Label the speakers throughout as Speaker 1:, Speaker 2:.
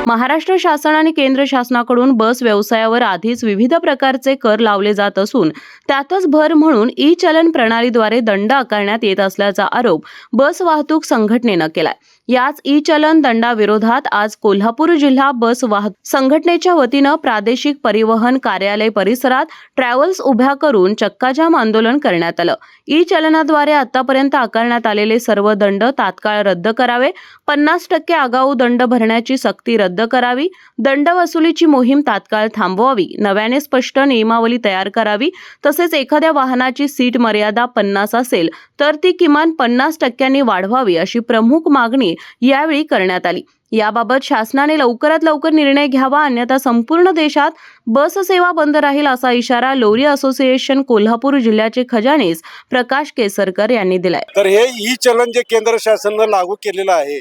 Speaker 1: महाराष्ट्र शासन आणि केंद्र शासनाकडून बस व्यवसायावर आधीच विविध प्रकारचे कर लावले जात असून त्यातच भर म्हणून ई चलन प्रणालीद्वारे दंड आकारण्यात येत असल्याचा आरोप बस वाहतूक संघटनेनं केलाय। याच ई चलन दंडाविरोधात आज कोल्हापूर जिल्हा बस वाहतूक संघटनेच्या वतीनं प्रादेशिक परिवहन कार्यालय परिसरात ट्रॅव्हल्स उभ्या करून चक्काजाम आंदोलन करण्यात आलं। ई चलनाद्वारे आतापर्यंत आकारण्यात आलेले सर्व दंड तात्काळ रद्द करावे, 50% आगाऊ दंड भरण्याची सक्ती रद्द करावी, दंड वसुलीची मोहीम तात्काळ थांबवावी, नव्याने स्पष्ट नियमावली तयार करावी, तसेच एखाद्या वाहनाची सीट मर्यादा 50 असेल तर ती किमान 50% वाढवावी अशी प्रमुख मागणी यावेळी करण्यात आली। याबाबत शासनाने लवकरात लवकर निर्णय घ्यावा, अन्यथा संपूर्ण देशात बस सेवा बंद राहील असा इशारा लोरी असोसिएशन कोल्हापूर जिल्ह्याचे खजानीस प्रकाश केसरकर यांनी दिलाय।
Speaker 2: तर हे ई चलन जे केंद्र शासनाने लागू केलेलं आहे,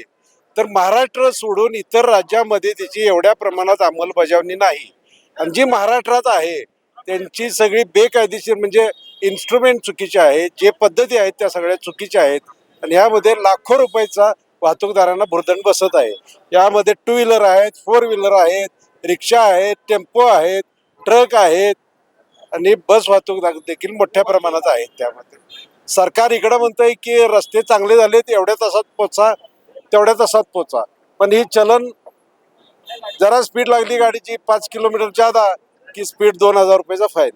Speaker 2: तर महाराष्ट्र सोडून इतर राज्यामध्ये त्याची एवढ्या प्रमाणात अंमलबजावणी नाही आणि जी महाराष्ट्रात आहे त्यांची सगळी बेकायदेशीर म्हणजे इन्स्ट्रुमेंट चुकीचे आहेत, जे पद्धती आहेत त्या सगळ्या चुकीच्या आहेत आणि यामध्ये लाखो रुपयाचा वाहतूकदारांना भुर्दंड बसत आहे। यामध्ये 2 व्हीलर आहेत, 4 व्हीलर आहेत, रिक्षा आहेत, टेम्पो आहेत, ट्रक आहेत आणि बस वाहतूक देखील मोठ्या प्रमाणात आहेत। त्यामध्ये सरकार इकडं म्हणतंय की रस्ते चांगले झालेत, एवढ्या तासात पोचा, तेवढ्या तासात पोचा, पण ही चलन जरा स्पीड लागली गाडीची 5 किलोमीटर ज्यादा की स्पीड 2000 रुपयाचा फाईन।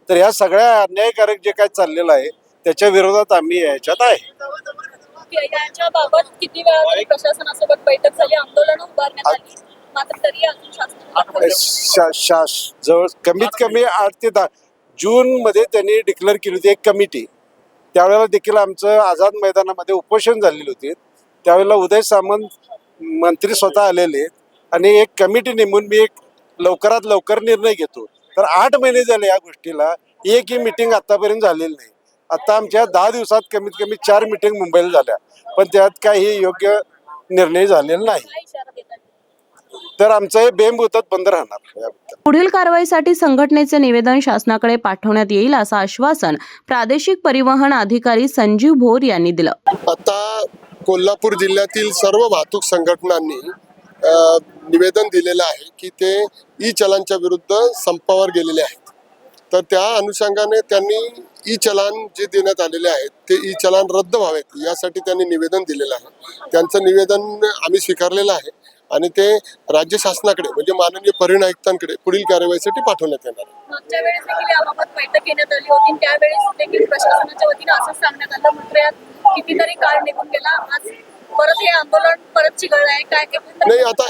Speaker 2: तर ह्या सगळ्या अन्यायकारक जे काय चाललेलं आहे त्याच्या विरोधात आम्ही याच्यात आहे।
Speaker 3: याच्याबाबत किती वेळा प्रशासनासोबत बैठक झाली, आंदोलन उभारण्यात आली, मात्र तरी अजून
Speaker 2: जवळ कमीत कमी 8 ते 10 जून मध्ये त्यांनी डिक्लेअर केली होती एक कमिटी। त्यावेळेला देखील आमचं आझाद मैदानामध्ये उपोषण झालेली होती। त्यावेळेला उदय सामंत मंत्री स्वतः आलेले आणि एक कमिटी नेमून मी एक लवकरात लवकर निर्णय घेतो। तर 8 महिने झाले या गोष्टीला, एकही मीटिंग आतापर्यंत झालेली नाही। आता आमच्या 10 दिवसात कमीत कमी 4 मीटिंग मुंबईला झाल्या, पण त्यात काही योग्य निर्णय झालेला नाही। तर आमचं हे बेमुदत बंद राहणार।
Speaker 1: पुढील कारवाईसाठी संघटनेचे निवेदन शासनाकडे पाठवण्यात येईल असं आश्वासन प्रादेशिक परिवहन अधिकारी संजीव भोर यांनी दिलं।
Speaker 4: आता कोल्हापूर जिल्ह्यातील सर्व वाहतूक संघटनांनी निवेदन दिलेलं आहे की ते ई चलानच्या विरुद्ध संपावर गेलेले आहेत। तर त्या अनुषंगाने त्यांनी ई चलान जे देण्यात आलेले आहेत ते ई चलान रद्द व्हावेत यासाठी त्यांनी निवेदन दिलेलं आहे। त्यांचं निवेदन आम्ही स्वीकारलेलं आहे आणि ते राज्य शासनाकडे म्हणजे माननीय परिवहन आयुक्तांकडे पुढील कारवाईसाठी पाठवण्यात येणार आहे।
Speaker 3: मागच्या वेळेस देखील याबाबत बैठक घेण्यात आली होती, त्यावेळेस देखील प्रशासनाच्या वतीने असं सांगण्यात आलं, मात्र यात कितीतरी काळ निघून गेला, आज परत हे आंदोलन परत चिघळलं आहे काय?
Speaker 4: नाही, आता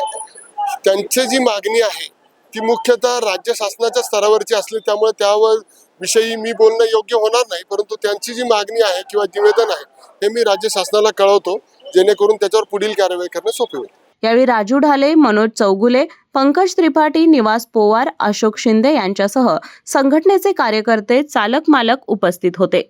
Speaker 4: त्यांची जी मागणी आहे ती मुख्यतः राज्य शासनाच्या स्तरावरची असली त्यामुळे त्यावर विषयी मी बोलणं योग्य होणार नाही, परंतु त्यांची जी मागणी आहे किंवा निवेदन आहे हे मी राज्य शासनाला कळवतो, जेणेकरून त्याच्यावर पुढील कारवाई करणे सोपे होईल।
Speaker 1: यावेळी राजू ढाले, मनोज चौगुले, पंकज त्रिपाठी, निवास पोवार, अशोक शिंदे यांच्यासह संघटनेचे कार्यकर्ते, चालक मालक उपस्थित होते।